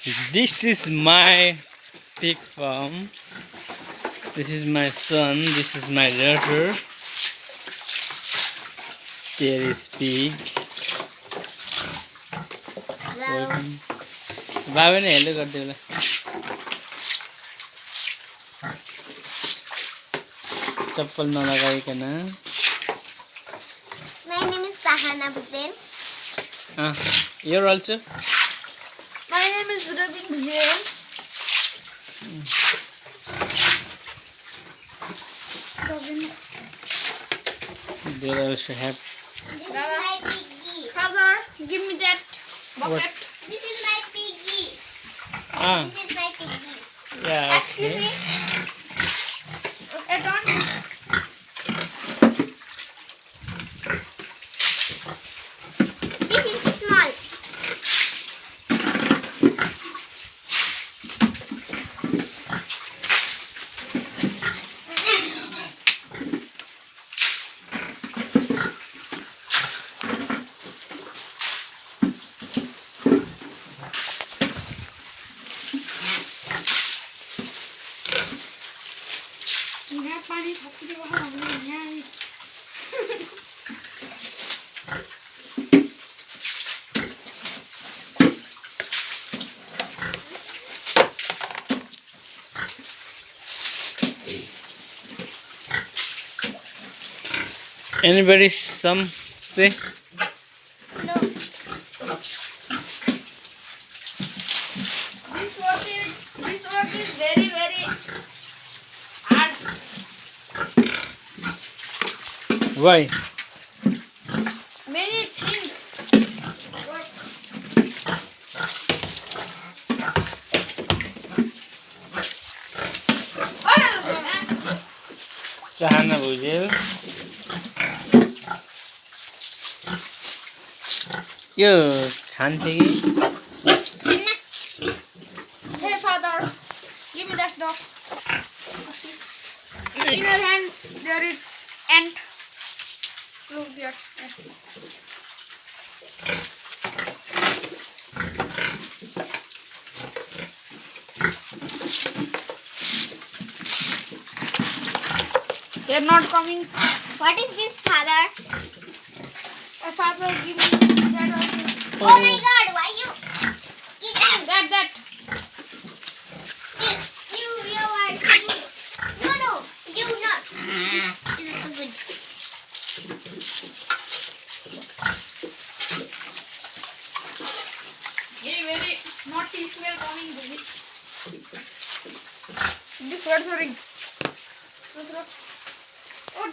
This is my pig farm. This is my son. This is my daughter. There is pig. Welcome. बाबा ने hello गरिदियो होला चप्पल नलगाइकन My name is Sahana Bhuzel. You're also? My name is Robin Bhuzel. They also have. This is my piggy. Father, give me that bucket. This is my piggy. This is my piggy. Yeah. Excuse me. Okay, don't. This is small. Anybody some say? No. This work is very hard. Why? Many things work. Sahana Bhuzel. यो खान्थे कि Hey father, give me that dog. In your hand there is ant. Look there. They are not coming. What is this, father? Father, give me that also. Oh my God! Why you eating that? This you are. No, you not. This is so good. Hey, very naughty smell coming, baby. This what's the ring?